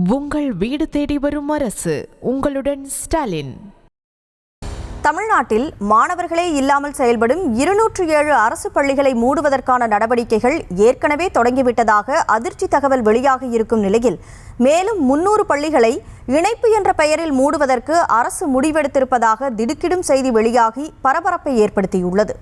உங்கள் வீடு தேடி வரும் அரசு. உங்களுடன் ஸ்டாலின். தமிழ்நாட்டில் மாணவர்களே இல்லாமல் செயல்படும் 207 அரசு பள்ளிகளை மூடுவதற்கான நடவடிக்கைகள் ஏற்கனவே தொடங்கிவிட்டதாக அதிர்ச்சி தகவல் வெளியாகி இருக்கும் நிலையில் மேலும் 300 பள்ளிகளை இணைப்பு என்ற பெயரில் மூடுவதற்கு அரசு முடிவெடுத்திருப்பதாக திடுக்கிடும் செய்தி வெளியாகி பரபரப்பை ஏற்படுத்தியுள்ளது.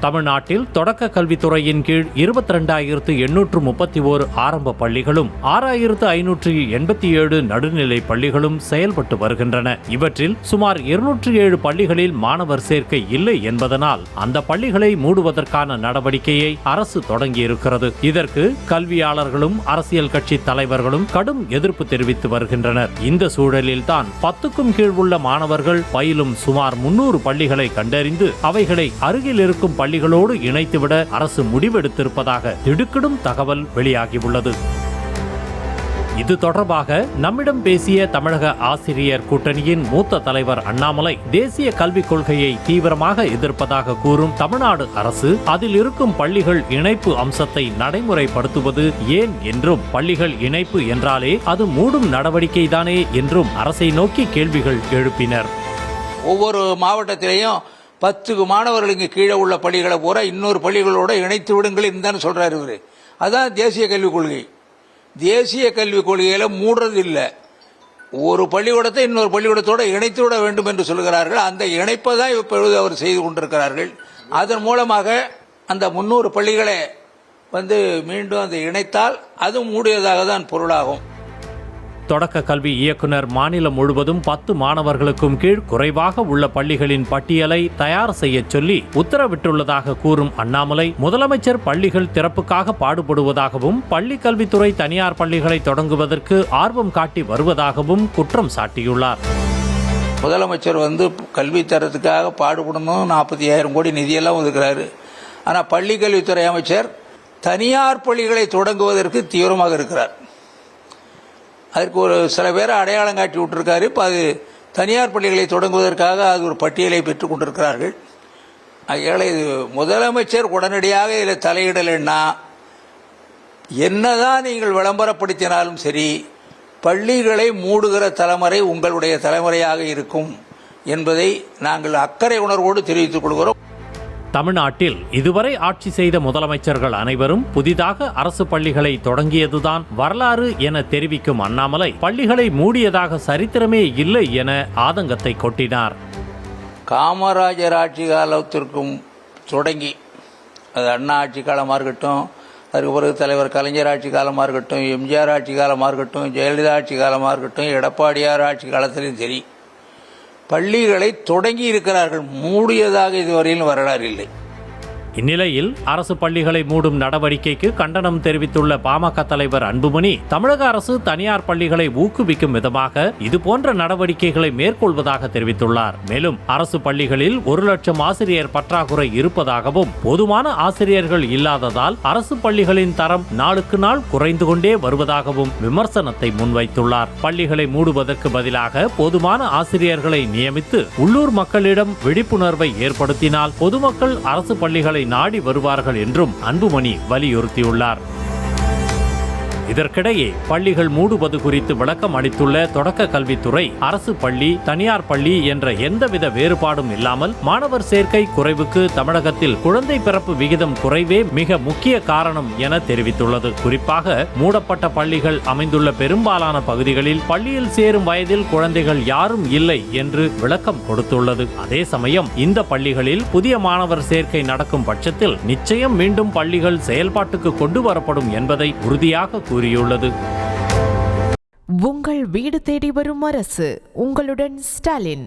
தமிழ்நாட்டில் தொடக்க கல்வித்துறையின் கீழ் 22,831 ஆரம்ப பள்ளிகளும் 6,587 நடுநிலை பள்ளிகளும் செயல்பட்டு வருகின்றன. இவற்றில் சுமார் 207 பள்ளிகளில் மாணவர் சேர்க்கை இல்லை என்பதனால் அந்த பள்ளிகளை மூடுவதற்கான நடவடிக்கையை அரசு தொடங்கியிருக்கிறது. இதற்கு கல்வியாளர்களும் அரசியல் கட்சி தலைவர்களும் கடும் எதிர்ப்பு தெரிவித்து வருகின்றனர். இந்த சூழலில்தான் 10க்கும் கீழ் உள்ள மாணவர்கள் பயிலும் சுமார் 300 பள்ளிகளை கண்டறிந்து அவைகளை அருகில் இருக்கும் பள்ளிகளோடு இணைத்துவிட அரசு முடிவெடுத்திருப்பதாக திடுக்கிடும் தகவல் வெளியாகியுள்ளது. இது தொடர்பாக நம்மிடம் பேசிய தமிழக ஆசிரியர் கூட்டணியின் மூத்த தலைவர் அண்ணாமலை, தேசிய கல்விக் கொள்கையை தீவிரமாக எதிர்ப்பதாக கூறும் தமிழ்நாடு அரசு அதில் இருக்கும் பள்ளிகள் இணைப்பு அம்சத்தை நடைமுறைப்படுத்துவது ஏன் என்றும், பள்ளிகள் இணைப்பு என்றாலே அது மூடும் நடவடிக்கைதானே என்றும் அரசை நோக்கி கேள்விகள் எழுப்பினர். ஒவ்வொரு மாவட்டத்திலேயும் 10 மாணவர்களுக்கு கீழே உள்ள பள்ளிகளை பூரா இன்னொரு பள்ளிகளோட இணைத்து விடுங்கள் என்று சொல்றாரு இவரு. அதான் தேசிய கல்விக் கொள்கை. தேசிய கல்விக் கொள்கையில மூடுறது இல்லை, ஒரு பள்ளிக்கூடத்தை இன்னொரு பள்ளிக்கூடத்தோட இணைத்து விட வேண்டும் என்று சொல்கிறார்கள். அந்த இணைப்பை தான் இப்பொழுது அவர் செய்து கொண்டிருக்கிறார்கள். அதன் மூலமாக அந்த 300 பள்ளிகளை மீண்டும் அதை இணைத்தால் அது மூடியதாக தான் பொருளாகும். தொடக்க கல்வி இயக்குனர் மாநிலம் முழுவதும் 10 மாணவர்களுக்கும் கீழ் குறைவாக உள்ள பள்ளிகளின் பட்டியலை தயார் செய்ய சொல்லி உத்தரவிட்டுள்ளதாக கூறும் அண்ணாமலை, முதலமைச்சர் பள்ளிகள் திறப்புக்காக பாடுபடுவதாகவும் பள்ளி கல்வித்துறை தனியார் பள்ளிகளை தொடங்குவதற்கு ஆர்வம் காட்டி வருவதாகவும் குற்றம் சாட்டியுள்ளார். முதலமைச்சர் கல்வி தரத்துக்காக பாடுபடணும், 45,000 கோடி நிதியெல்லாம் ஒதுக்குறாரு. ஆனால் பள்ளி கல்வித்துறை அமைச்சர் தனியார் பள்ளிகளை தொடங்குவதற்கு தீவிரமாக இருக்கிறார். அதற்கு ஒரு சில பேரை அடையாளம் காட்டி விட்டுருக்காரு. இப்போ அது தனியார் பள்ளிகளை தொடங்குவதற்காக அது ஒரு பட்டியலை பெற்றுக் கொண்டிருக்கிறார்கள். அதனால இது முதலமைச்சர் உடனடியாக இதில் தலையிடலைன்னா என்னதான் நீங்கள் விளம்பரப்படுத்தினாலும் சரி, பள்ளிகளை மூடுகிற தலைமுறை உங்களுடைய தலைமுறையாக இருக்கும் என்பதை நாங்கள் அக்கறை உணர்வோடு தெரிவித்துக் கொள்கிறோம். தமிழ்நாட்டில் இதுவரை ஆட்சி செய்த முதலமைச்சர்கள் அனைவரும் புதிதாக அரசு பள்ளிகளை தொடங்கியதுதான் வரலாறு என தெரிவிக்கும் அண்ணாமலை, பள்ளிகளை மூடியதாக சரித்திரமே இல்லை என ஆதங்கத்தை கொட்டினார். காமராஜர் ஆட்சி காலத்திற்கும் தொடங்கி, அது அண்ணா ஆட்சி காலமாக இருக்கட்டும், அதுக்கு பிறகு தலைவர் கலைஞர் ஆட்சி காலமாக இருக்கட்டும், எம்ஜிஆர் ஆட்சி காலமாக இருக்கட்டும், ஜெயலலிதா ஆட்சி காலமாக இருக்கட்டும், எடப்பாடியார் ஆட்சி காலத்திலும் சரி, பள்ளிகளை தொடங்கி இருக்கிறார்கள். மூடியதாக இதுவரையில் வரலாறு இல்லை. இந்நிலையில் அரசு பள்ளிகளை மூடும் நடவடிக்கைக்கு கண்டனம் தெரிவித்துள்ள பாமக தலைவர் அன்புமணி, தமிழக அரசு தனியார் பள்ளிகளை ஊக்குவிக்கும் விதமாக இதுபோன்ற நடவடிக்கைகளை மேற்கொள்வதாக தெரிவித்துள்ளார். மேலும் அரசு பள்ளிகளில் 1 லட்சம் ஆசிரியர் பற்றாக்குறை இருப்பதாகவும், போதுமான ஆசிரியர்கள் இல்லாததால் அரசு பள்ளிகளின் தரம் நாளுக்கு நாள் குறைந்து கொண்டே வருவதாகவும் விமர்சனத்தை முன்வைத்துள்ளார். பள்ளிகளை மூடுவதற்கு பதிலாக போதுமான ஆசிரியர்களை நியமித்து உள்ளூர் மக்களிடம் விழிப்புணர்வை ஏற்படுத்தினால் பொதுமக்கள் அரசு பள்ளிகளை நாடி வருவார்கள் என்றும் அன்புமணி வலியுறுத்தியுள்ளார். இதற்கிடையே பள்ளிகள் மூடுவது குறித்து விளக்கம் அளித்துள்ள தொடக்க கல்வித்துறை, அரசு பள்ளி தனியார் பள்ளி என்ற எந்தவித வேறுபாடும் இல்லாமல் மாணவர் சேர்க்கை குறைவுக்கு தமிழகத்தில் குழந்தை பிறப்பு விகிதம் குறைவே மிக முக்கிய காரணம் என தெரிவித்துள்ளது. குறிப்பாக மூடப்பட்ட பள்ளிகள் அமைந்துள்ள பெரும்பாலான பகுதிகளில் பள்ளியில் சேரும் வயதில் குழந்தைகள் யாரும் இல்லை என்று விளக்கம் கொடுத்துள்ளது. அதே சமயம் இந்த பள்ளிகளில் புதிய மாணவர் சேர்க்கை நடக்கும் பட்சத்தில் நிச்சயம் மீண்டும் பள்ளிகள் செயல்பாட்டுக்கு கொண்டு வரப்படும் என்பதை உறுதியாக கூறியுள்ளது. உங்கள் வீடு தேடி வரும் அரசு. உங்களுடன் ஸ்டாலின்.